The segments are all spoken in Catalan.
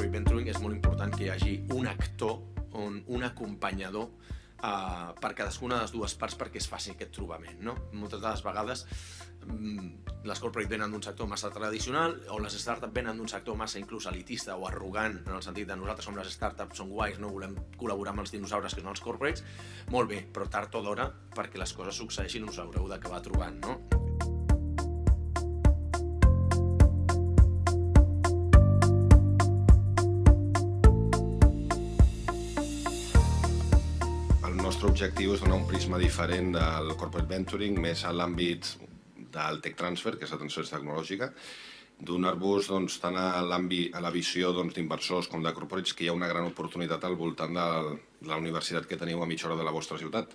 corporate venturing és molt important que hi hagi un actor, un acompanyador per cadascuna de les dues parts perquè es faci aquest trobament, no? Moltes de les vegades les corporate venen d'un sector massa tradicional o les startups venen d'un sector massa inclús elitista o arrogant, en el sentit de nosaltres som les startups, som guais, no volem col·laborar amb els dinosaures que són els corporates. Molt bé, però tard o d'hora, perquè les coses succeeixin, us haureu d'acabar trobant, no? El nostre objectiu és donar un prisma diferent del corporate venturing, més a l'àmbit del tech transfer, que és la transferència tecnològica, donar-vos tant a la visió d'inversors com de corporates que hi ha una gran oportunitat al voltant de la universitat que teniu a mitja hora de la vostra ciutat.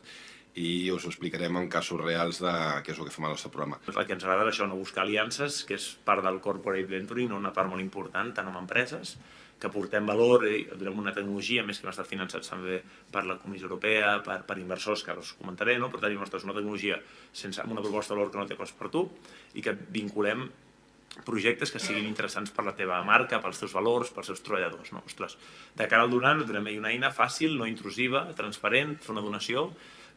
I us ho explicarem en casos reals de què és el que fem al nostre programa. El que ens agrada és això, no buscar aliances, que és part del corporate venturing, una part molt important, tant amb empreses, que aportem valor i donem una tecnologia, més que hem estat finançats també per la Comissió Europea, per inversors, que ara us comentaré, no? Per tant, és una tecnologia amb una proposta de valor que no té cost per tu i que vinculem projectes que siguin interessants per la teva marca, pels teus valors, pels teus treballadors. No? Ostres, de cara al donant, et donem una eina fàcil, no intrusiva, transparent, fer una donació,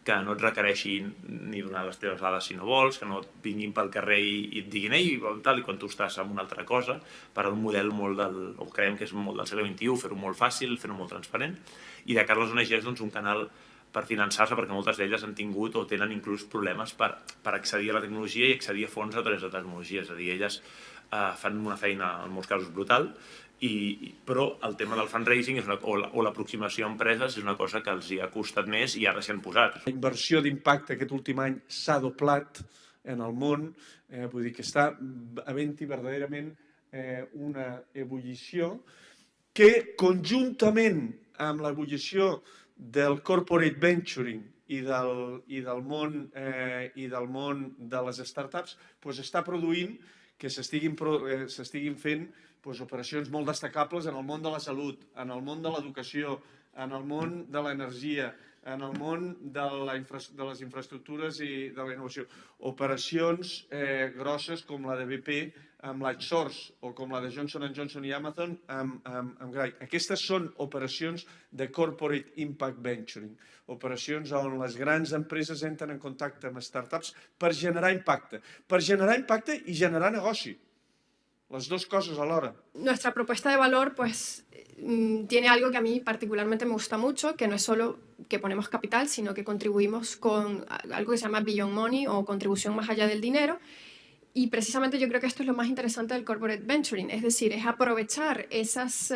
que no et requereixi ni donar les teves dades si no vols, que no et vinguin pel carrer i et diguin ei, tal, i quan tu estàs amb una altra cosa, per un model o creiem que és molt del segle XXI, fer-ho molt fàcil, fer-ho molt transparent, i de cara a les ONGs un canal per finançar-se, perquè moltes d'elles han tingut o tenen inclús problemes per accedir a la tecnologia i accedir a fons a través de tecnologia, és a dir, elles fan una feina, en molts casos, brutal, però el tema del fundraising o l'aproximació a empreses és una cosa que els hi ha costat més i ara s'hi han posat. La inversió d'impacte aquest últim any s'ha doblat en el món, vull dir que està havent-hi verdaderament una ebullició que conjuntament amb l'ebullició del corporate venturing i del món de les startups està produint que s'estiguin fent operacions molt destacables en el món de la salut, en el món de l'educació, en el món de l'energia, en el món de les infraestructures i de la innovació. Operacions grosses com la de BP amb Lightsource o com la de Johnson & Johnson i Amazon amb Gray. Aquestes són operacions de corporate impact venturing, operacions on les grans empreses entren en contacte amb startups per generar impacte i generar negoci. Las dos cosas a la hora. Nuestra propuesta de valor tiene algo que a mí particularmente me gusta mucho, que no es solo que ponemos capital, sino que contribuimos con algo que se llama Beyond Money o contribución más allá del dinero. Y precisamente yo creo que esto es lo más interesante del corporate venturing, es decir, es aprovechar esas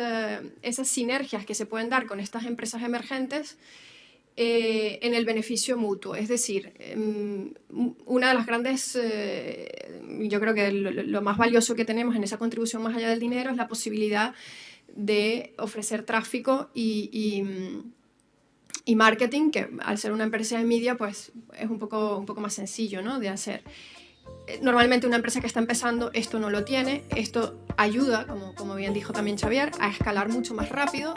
sinergias que se pueden dar con estas empresas emergentes en el beneficio mutuo. Es decir, una de las grandes, yo creo que lo más valioso que tenemos en esa contribución más allá del dinero es la posibilidad de ofrecer tráfico y marketing, que al ser una empresa de media pues es un poco más sencillo, ¿no?, de hacer. Normalmente una empresa que está empezando esto no lo tiene, esto ayuda, como bien dijo también Xavier, a escalar mucho más rápido.